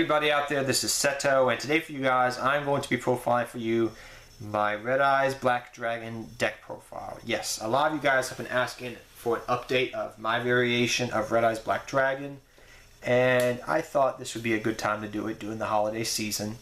Everybody out there, this is Seto, and today for you guys I'm going to be profiling for you my Red Eyes Black Dragon deck profile. Yes, a lot of you guys have been asking for an update of my variation of Red Eyes Black Dragon, and I thought this would be a good time to do it during the holiday season.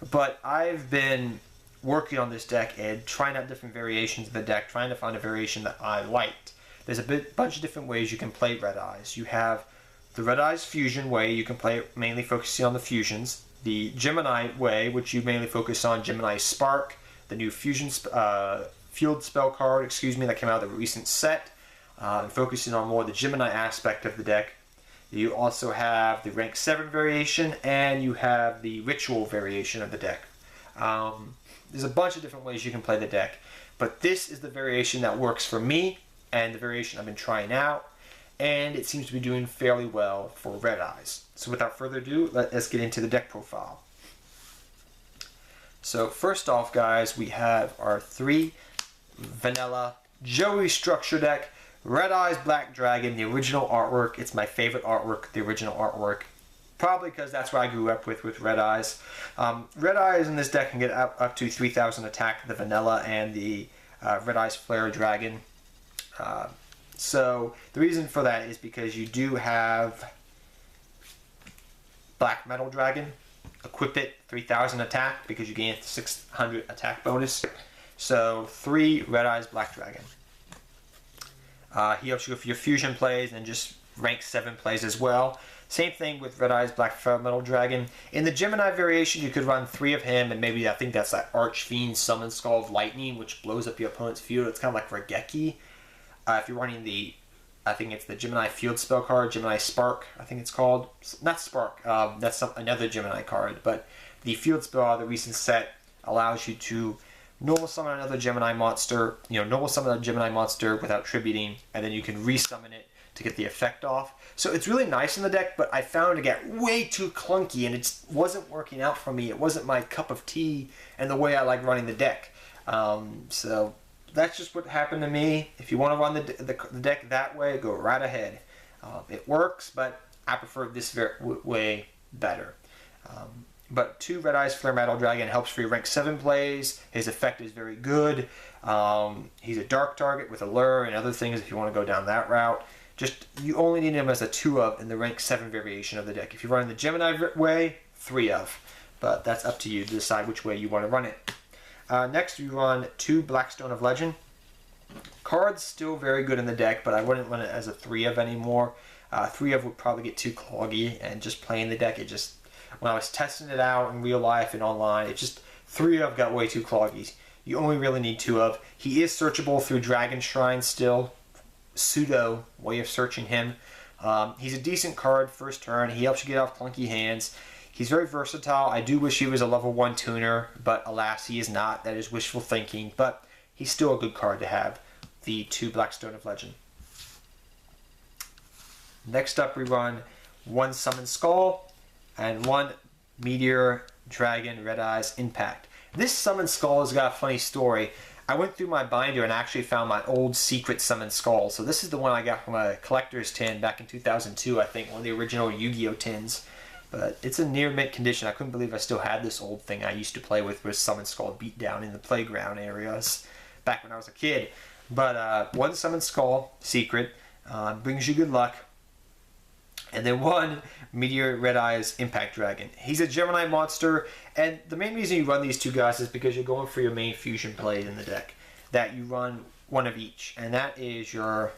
But I've been working on this deck and trying out different variations of the deck, trying to find a variation that I liked. There's a bunch of different ways you can play Red Eyes. You have the Red Eyes Fusion way, you can play it mainly focusing on the fusions. The Gemini way, which you mainly focus on Gemini Spark, the new fusion field spell card, that came out of the recent set, and focusing on more the Gemini aspect of the deck. You also have the rank 7 variation, and you have the ritual variation of the deck. There's a bunch of different ways you can play the deck, but this is the variation that works for me, and the variation I've been trying out, and it seems to be doing fairly well for Red Eyes. So without further ado, let's get into the deck profile. So first off, guys, we have our 3 vanilla Joey structure deck, Red Eyes Black Dragon, the original artwork. It's my favorite artwork, the original artwork. Probably because that's what I grew up with Red Eyes. Red Eyes in this deck can get up to 3,000 attack, the vanilla and the Red Eyes Flare Dragon. So the reason for that is because you do have Black Metal Dragon. Equip it 3,000 attack because you gain a 600 attack bonus. So 3 Red Eyes Black Dragon. He helps you with your fusion plays and just rank 7 plays as well. Same thing with Red Eyes Black Metal Dragon. In the Gemini variation, you could run 3 of him, and maybe I think that's that Archfiend Summon Skull of Lightning, which blows up your opponent's field. It's kind of like Regeki. If you're running I think it's the Gemini Field Spell card, Gemini Spark, I think it's called. Not Spark, that's another Gemini card, but the Field Spell, the recent set, allows you to normal summon another Gemini monster, normal summon a Gemini monster without tributing, and then you can resummon it to get the effect off. So it's really nice in the deck, but I found it get way too clunky, and it wasn't working out for me. It wasn't my cup of tea and the way I like running the deck. So that's just what happened to me. If you want to run the deck that way, go right ahead. It works, but I prefer this way better. But 2 Red Eyes Flare Metal Dragon helps for your rank 7 plays. His effect is very good. He's a dark target with a lure and other things if you want to go down that route. You only need him as a 2 of in the rank 7 variation of the deck. If you're running the Gemini way, 3 of. But that's up to you to decide which way you want to run it. Next, we run 2 Blackstone of Legend. Card's still very good in the deck, but I wouldn't run it as a 3 of anymore. 3 of would probably get too cloggy, and just playing the deck, when I was testing it out in real life and online, 3 of got way too cloggy. You only really need 2 of. He is searchable through Dragon Shrine still. Pseudo way of searching him. He's a decent card first turn. He helps you get off clunky hands. He's very versatile. I do wish he was a level 1 tuner, but alas, he is not. That is wishful thinking, but he's still a good card to have. The 2 Blackstone of Legend. Next up, we run 1 Summon Skull and 1 Meteor Dragon Red Eyes Impact. This Summon Skull has got a funny story. I went through my binder and actually found my old secret Summon Skull. So this is the one I got from a collector's tin back in 2002, I think, one of the original Yu-Gi-Oh tins. But it's in near mint condition. I couldn't believe I still had this old thing I used to play with Summon Skull beat down in the playground areas back when I was a kid. But 1 Summon Skull, secret, brings you good luck. And then 1 Meteor Red Eyes Impact Dragon. He's a Gemini monster, and the main reason you run these 2 guys is because you're going for your main fusion play in the deck. That you run 1 of each, and that is for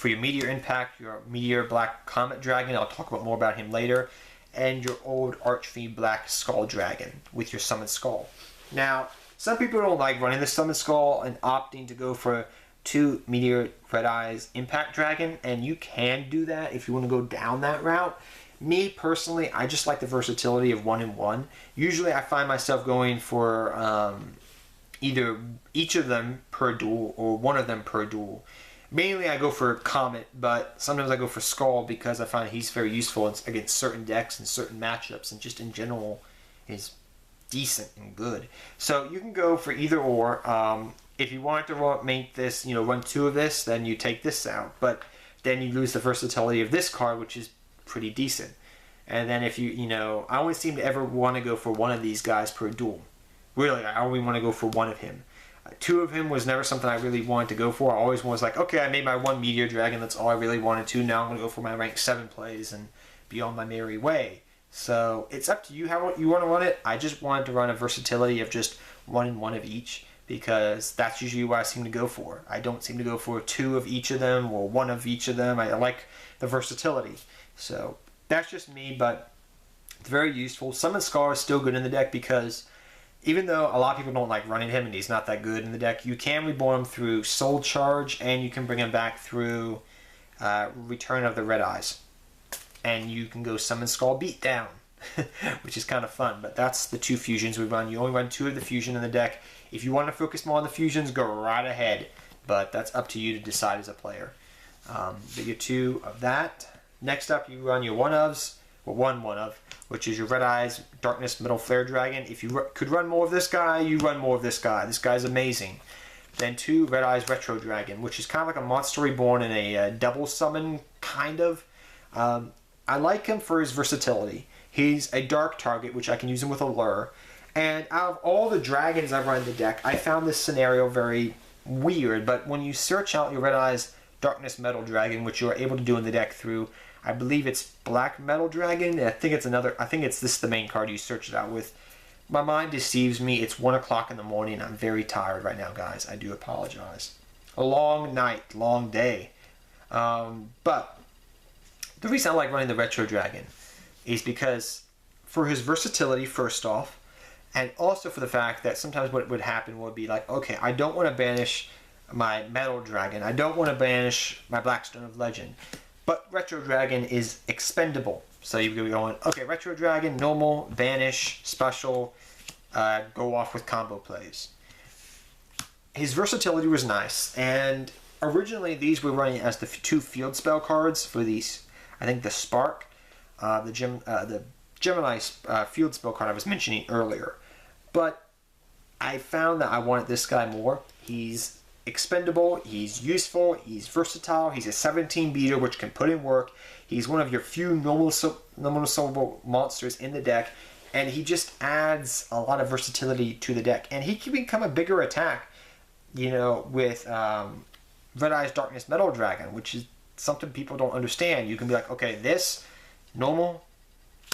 your Meteor Impact, your Meteor Black Comet Dragon. I'll talk more about him later. And your old Archfiend Black Skull Dragon with your Summon Skull. Now, some people don't like running the Summon Skull and opting to go for 2 Meteor Red Eyes Impact Dragon, and you can do that if you want to go down that route. Me, personally, I just like the versatility of 1 and 1. Usually I find myself going for either each of them per duel or 1 of them per duel. Mainly I go for Comet, but sometimes I go for Skull because I find he's very useful against certain decks and certain matchups, and just in general is decent and good. So you can go for either or. If you want to make this, run 2 of this, then you take this out. But then you lose the versatility of this card, which is pretty decent. And then if you know, I only seem to ever want to go for one of these guys per duel. Really, I only want to go for one of him. Two of him was never something I really wanted to go for. I always was like, okay, I made my one Meteor Dragon. That's all I really wanted to. Now I'm going to go for my rank 7 plays and be on my merry way. So it's up to you how you want to run it. I just wanted to run a versatility of just running one of each, because that's usually what I seem to go for. I don't seem to go for two of each of them or one of each of them. I like the versatility. So that's just me, but it's very useful. Summon Scar is still good in the deck because even though a lot of people don't like running him and he's not that good in the deck, you can reborn him through Soul Charge, and you can bring him back through Return of the Red Eyes. And you can go Summon Skull Beatdown, which is kind of fun. But that's the two fusions we run. You only run two of the fusion in the deck. If you want to focus more on the fusions, go right ahead. But that's up to you to decide as a player. But your two of that. Next up, you run your one-ofs. Well, one of, which is your Red Eyes Darkness Metal Flare Dragon. If you could run more of this guy, you run more of this guy. This guy's amazing. Then two Red Eyes Retro Dragon, which is kind of like a monster reborn in a double summon, kind of. I like him for his versatility. He's a dark target, which I can use him with a lure. And out of all the dragons I've run in the deck, I found this scenario very weird. But when you search out your Red Eyes Darkness Metal Dragon, which you are able to do in the deck through, I believe it's Black Metal Dragon. I think it's this the main card you search it out with. My mind deceives me. It's 1 o'clock in the morning. I'm very tired right now, guys. I do apologize. A long night, long day. But the reason I like running the Retro Dragon is because for his versatility, first off, and also for the fact that sometimes what would happen would be like, okay, I don't want to banish my Metal Dragon. I don't want to banish my Blackstone of Legend. But Retro Dragon is expendable. So you're going, okay, Retro Dragon, normal, banish, special, go off with combo plays. His versatility was nice. And originally these were running as the two field spell cards for these. I think the Spark, the Gemini field spell card I was mentioning earlier. But I found that I wanted this guy more. He's expendable, he's useful, he's versatile, he's a 17 beater which can put in work. He's one of your few normal solvable monsters in the deck, and he just adds a lot of versatility to the deck. And he can become a bigger attack, you know, with Red Eyes Darkness Metal Dragon, which is something people don't understand. You can be like, okay, this normal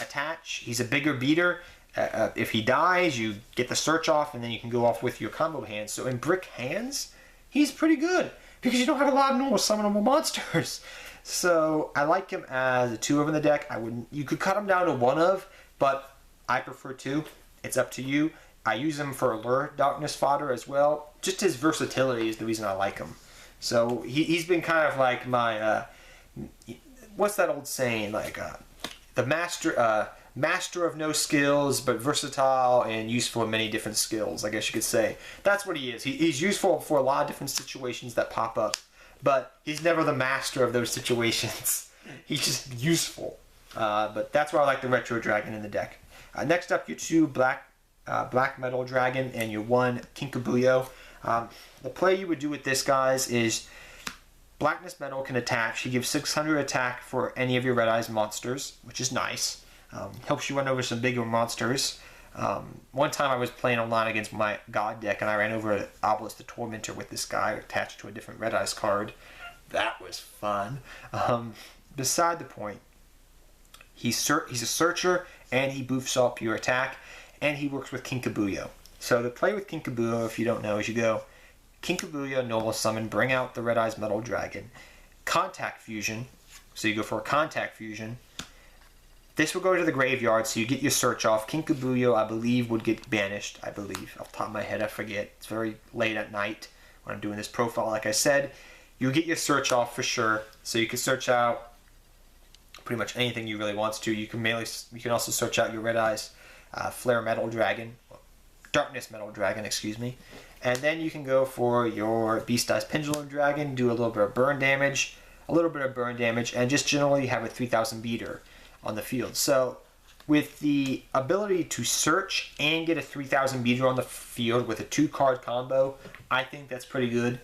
attach, he's a bigger beater. If he dies, you get the search off, and then you can go off with your combo hands. So in brick hands, he's pretty good because you don't have a lot of normal summonable monsters. So I like him as a 2 of in the deck. You could cut him down to 1 of, but I prefer 2. It's up to you. I use him for Allure Darkness fodder as well. Just his versatility is the reason I like him. So he's been kind of like my, what's that old saying? Like the master of no skills, but versatile and useful in many different skills, I guess you could say. That's what he is. He's useful for a lot of different situations that pop up, but he's never the master of those situations. He's just useful. But that's why I like the Retro Dragon in the deck. Next up, your 2 Black Metal Dragon and your 1 Kinkabuyo. The play you would do with this, guys, is Blackness Metal can attach. He gives 600 attack for any of your Red Eyes monsters, which is nice. Helps you run over some bigger monsters. One time I was playing online against my God deck, and I ran over Obelisk the Tormentor with this guy attached to a different Red Eyes card. That was fun. Beside the point, he's a searcher, and he boofs up your attack, and he works with Kinkabuyo. So the play with Kinkabuyo, if you don't know, is you go Kinkabuyo, Normal Summon, bring out the Red Eyes Metal Dragon. Contact Fusion, so you go for a Contact Fusion. This will go to the graveyard, so you get your search off. Kinkabuyo, I believe, would get banished. I believe. Off the top of my head, I forget. It's very late at night when I'm doing this profile. Like I said, you'll get your search off for sure. So you can search out pretty much anything you really want to. You can also search out your Red Eyes Flare Metal Dragon. Darkness Metal Dragon, excuse me. And then you can go for your Beast Eyes Pendulum Dragon, do a little bit of burn damage, and just generally have a 3000 beater on the field. So with the ability to search and get a 3000 beater on the field with a 2-card combo, I think that's pretty good.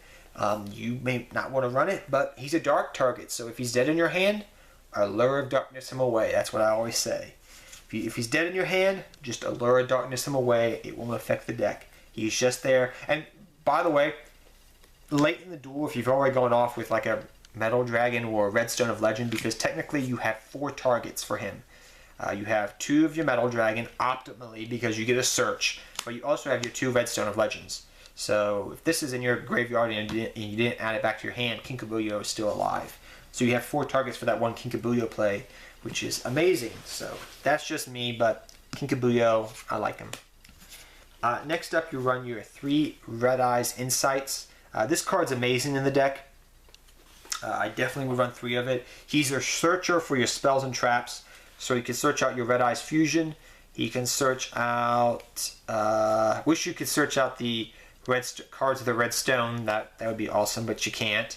You may not want to run it, but he's a dark target, so if he's dead in your hand, Allure of Darkness him away. That's what I always say. If he's dead in your hand, just Allure of Darkness him away. It won't affect the deck. He's just there. And by the way, late in the duel, if you've already gone off with like a Metal Dragon or a Redstone of Legend, because technically you have 4 targets for him. You have 2 of your Metal Dragon, optimally, because you get a search, but you also have your 2 Redstone of Legends. So if this is in your graveyard and you didn't add it back to your hand, King Kabuto is still alive. So you have 4 targets for that one King Kabuto play, which is amazing. So that's just me, but King Kabuto, I like him. Next up, you run your 3 Red Eyes Insights. This card's amazing in the deck. I definitely would run 3 of it. He's your searcher for your spells and traps. So you can search out your Red Eyes Fusion. He can search out... wish you could search out the cards of the Redstone. That would be awesome, but you can't.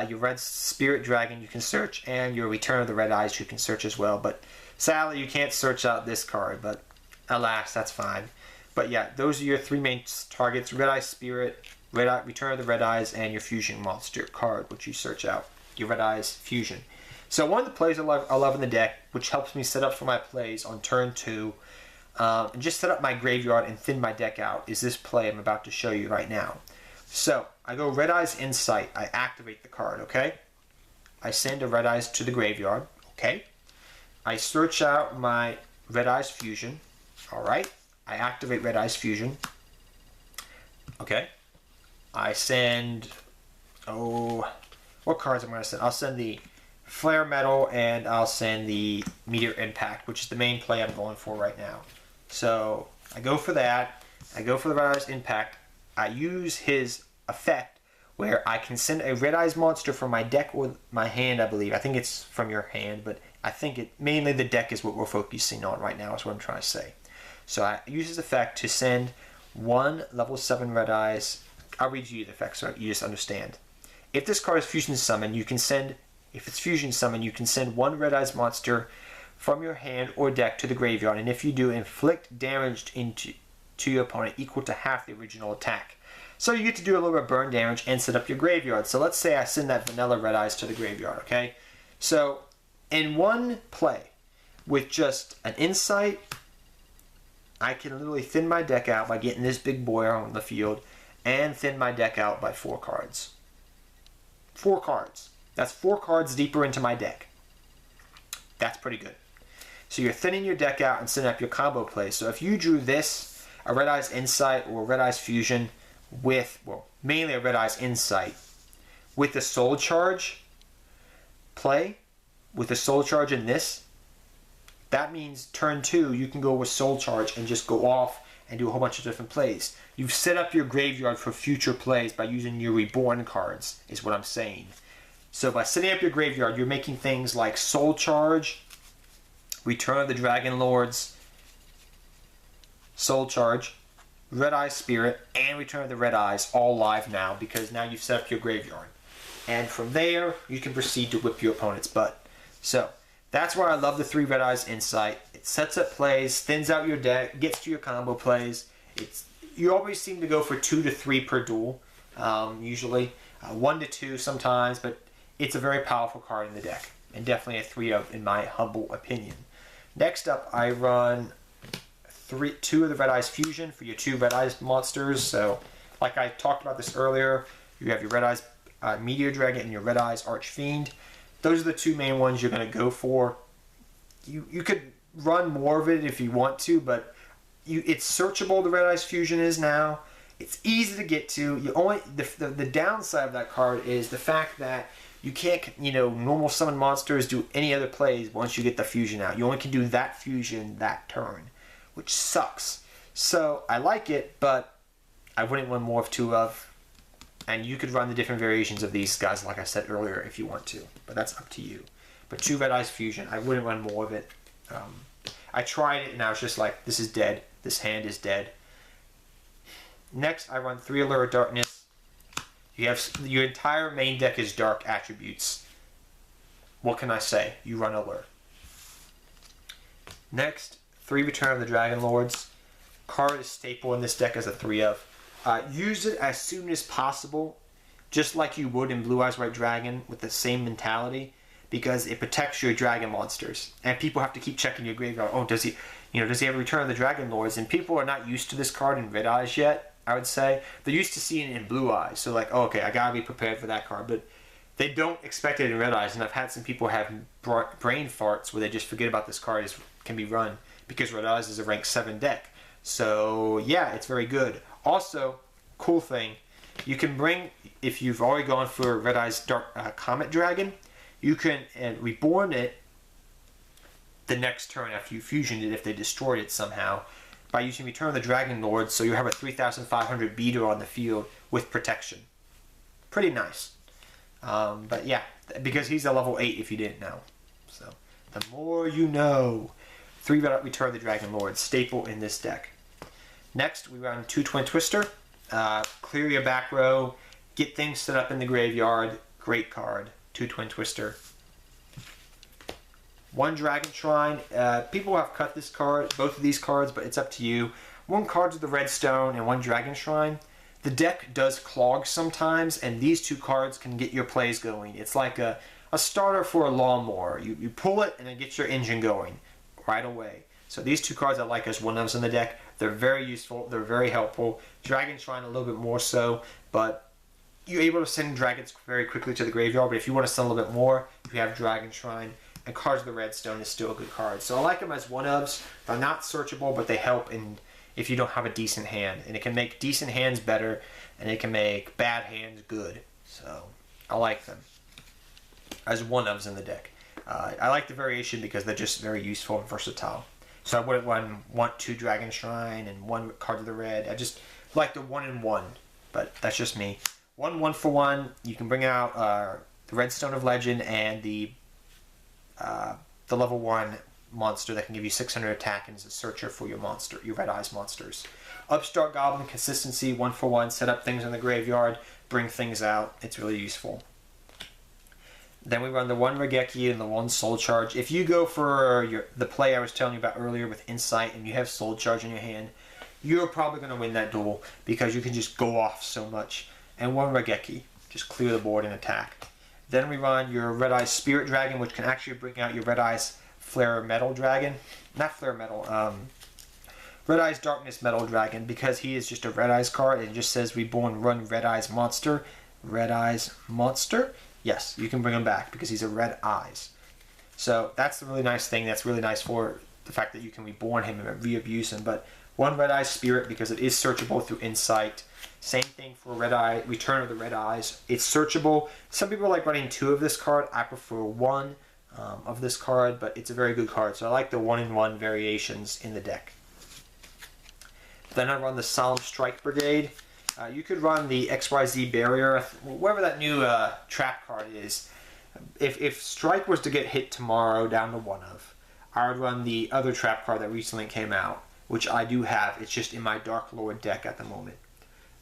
Your Red Spirit Dragon you can search, and your Return of the Red Eyes you can search as well. But sadly, you can't search out this card, but alas, that's fine. But yeah, those are your 3 main targets. Red Eye Spirit, Return of the Red Eyes, and your Fusion Monster card, which you search out. Your Red Eyes Fusion. So one of the plays I love in the deck, which helps me set up for my plays on turn 2, and just set up my graveyard and thin my deck out, is this play I'm about to show you right now. So I go Red Eyes Insight. I activate the card, okay? I send a Red Eyes to the graveyard, okay? I search out my Red Eyes Fusion, all right? I activate Red Eyes Fusion, okay? I send, what cards am I going to send? I'll send the Flare Metal, and I'll send the Meteor Impact, which is the main play I'm going for right now. So I go for that. I go for the Red Eyes Impact. I use his effect where I can send a Red Eyes monster from my deck or my hand, I believe. I think it's from your hand, but I think mainly the deck is what we're focusing on right now, is what I'm trying to say. So I use his effect to send 1 level 7 Red Eyes. I'll read you the effect so you just understand. If this card is Fusion Summon, you can send... If it's Fusion Summon, you can send 1 Red Eyes monster from your hand or deck to the graveyard, and if you do, inflict damage to your opponent equal to half the original attack. So you get to do a little bit of burn damage and set up your graveyard. So let's say I send that vanilla Red Eyes to the graveyard, okay? So in one play, with just an Insight, I can literally thin my deck out by getting this big boy on the field, and thin my deck out by 4 cards. 4 cards. That's 4 cards deeper into my deck. That's pretty good. So you're thinning your deck out and setting up your combo plays. So if you drew this, a Red Eyes Insight or a Red Eyes Fusion with, well, mainly a Red Eyes Insight, with the Soul Charge play, with the Soul Charge in this, that means turn 2 you can go with Soul Charge and just go off and do a whole bunch of different plays. You've set up your graveyard for future plays by using your Reborn cards, is what I'm saying. So by setting up your graveyard, you're making things like Soul Charge, Return of the Dragon Lords, Soul Charge, Red Eye Spirit, and Return of the Red Eyes all live now, because now you've set up your graveyard. And from there, you can proceed to whip your opponent's butt. So that's why I love the 3 Red Eyes Insight. It sets up plays, thins out your deck, gets to your combo plays. You always seem to go for 2 to 3 per duel, usually 1 to 2 sometimes, but it's a very powerful card in the deck, and definitely a 3 of, in my humble opinion. Next up, I run 2 of the Red Eyes Fusion for your 2 Red Eyes monsters. So, like I talked about this earlier, you have your Red Eyes Meteor Dragon and your Red Eyes Archfiend. Those are the 2 main ones you're going to go for. You could run more of it if you want to, but it's searchable. The Red Eyes Fusion is now. It's easy to get to. The downside of that card is the fact that you can't, normal summon monsters do any other plays once you get the fusion out. You only can do that fusion that turn, which sucks. So I like it, but I wouldn't run more of 2 of. And you could run the different variations of these guys, like I said earlier, if you want to. But that's up to you. But 2 Red Eyes Fusion, I wouldn't run more of it. I tried it, and I was just like, this is dead. This hand is dead. Next, I run 3 Allure of Darkness. You have your entire main deck is dark attributes. What can I say? You run Allure. Next, 3 Return of the Dragon Lords. Card is staple in this deck as a 3 of. Use it as soon as possible, just like you would in Blue Eyes White Dragon with the same mentality. because it protects your dragon monsters. And people have to keep checking your graveyard. Oh, does he have Return of the Dragon Lords? And people are not used to this card in Red Eyes yet, I would say. They're used to seeing it in Blue Eyes. So like, oh, okay, I gotta be prepared for that card. But they don't expect it in Red Eyes. And I've had some people have brain farts where they just forget about this card can be run because Red Eyes is a rank 7 deck. So yeah, it's very good. Also, cool thing, you can bring, if you've already gone for Red Eyes Comet Dragon, you can reborn it the next turn after you fusioned it if they destroyed it somehow by using Return of the Dragon Lord, so you have a 3,500 beater on the field with protection. Pretty nice. But yeah, because he's a level 8 if you didn't know. So, the more you know. 3 Return of the Dragon Lord, staple in this deck. Next, we run 2 Twin Twister. Clear your back row, get things set up in the graveyard. Great card. 2 Twin Twister. 1 Dragon Shrine. People have cut this card, both of these cards, but it's up to you. 1 card with the Redstone and 1 Dragon Shrine. The deck does clog sometimes, and these 2 cards can get your plays going. It's like a starter for a lawnmower. You pull it and it gets your engine going right away. So these 2 cards I like as one-ofs in the deck. They're very useful. They're very helpful. Dragon Shrine a little bit more so, but you're able to send dragons very quickly to the graveyard. But if you want to send a little bit more, you have Dragon Shrine. And Cards of the Redstone is still a good card. So I like them as one-ofs. They're not searchable, but they help if you don't have a decent hand. And it can make decent hands better, and it can make bad hands good. So I like them as one-ofs in the deck. I like the variation because they're just very useful and versatile. So I wouldn't want 2 Dragon Shrine and 1 Card of the Red. I just like the 1-in-1, but that's just me. 1 for 1. You can bring out the Redstone of Legend and the level 1 monster that can give you 600 attack and is a searcher for your Red Eyes monsters. Upstart Goblin, consistency, 1 for 1. Set up things in the graveyard, bring things out. It's really useful. Then we run the 1 Regeki and the 1 Soul Charge. If you go for the play I was telling you about earlier with Insight and you have Soul Charge in your hand, you're probably going to win that duel because you can just go off so much. And 1 Regeki, just clear the board and attack. Then we run your Red Eyes Spirit Dragon, which can actually bring out your Red Eyes Flare Metal Dragon. Not Flare Metal, Red Eyes Darkness Metal Dragon, because he is just a Red Eyes card and it just says Reborn Run Red Eyes Monster. Red Eyes Monster? Yes, you can bring him back because he's a Red Eyes. So that's the really nice thing. That's really nice for the fact that you can reborn him and re-abuse him. But 1 Red Eyes Spirit because it is searchable through Insight. Same thing for Red Eye, Return of the Red Eyes. It's searchable. Some people like running 2 of this card. I prefer 1 of this card, but it's a very good card. So I like the 1-in-1 variations in the deck. Then I run the Solemn Strike Brigade. You could run the XYZ Barrier, whatever that new trap card is. If Strike was to get hit tomorrow down to 1-of, I would run the other trap card that recently came out, which I do have. It's just in my Dark Lord deck at the moment.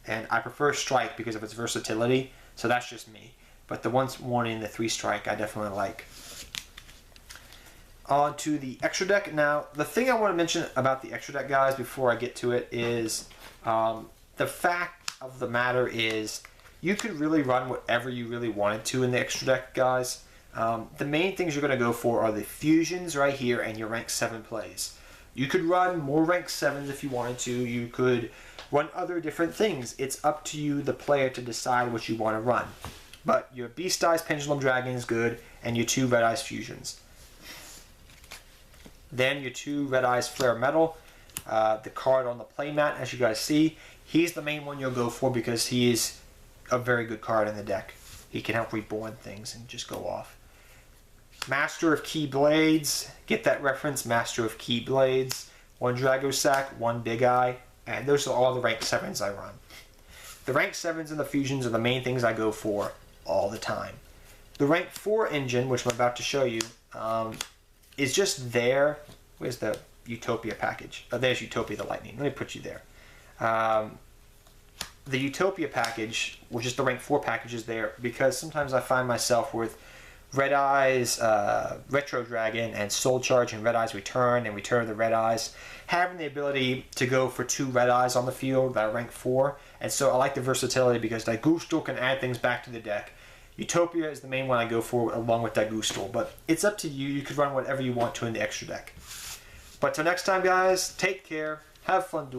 And I prefer Strike because of its versatility, so that's just me. But the 1 warning, the 3 Strike, I definitely like. On to the extra deck. Now, the thing I want to mention about the extra deck, guys, before I get to it is the fact of the matter is you could really run whatever you really wanted to in the extra deck, guys. The main things you're going to go for are the fusions right here and your rank 7 plays. You could run more rank 7s if you wanted to. You could run other different things. It's up to you, the player, to decide what you want to run. But your Beast Eyes Pendulum Dragon is good, and your 2 Red Eyes Fusions. Then your 2 Red Eyes Flare Metal. The card on the playmat, as you guys see, he's the main one you'll go for because he is a very good card in the deck. He can help reborn things and just go off. Master of Key Blades. Get that reference, Master of Key Blades. 1 Dragosack, 1 Big Eye. And those are all the rank 7s I run. The rank 7s and the fusions are the main things I go for all the time. The rank 4 engine, which I'm about to show you, is just there. Where's the Utopia package? Oh, there's Utopia the Lightning. Let me put you there. The Utopia package, which is the rank 4 package, is there because sometimes I find myself with Red Eyes, Retro Dragon, and Soul Charge, and Red Eyes Return, and Return of the Red Eyes, having the ability to go for 2 Red Eyes on the field that are rank 4. And so I like the versatility because Daigusto can add things back to the deck. Utopia is the main one I go for along with Daigustal, but it's up to you. You could run whatever you want to in the extra deck. But till next time, guys, take care, have fun dueling.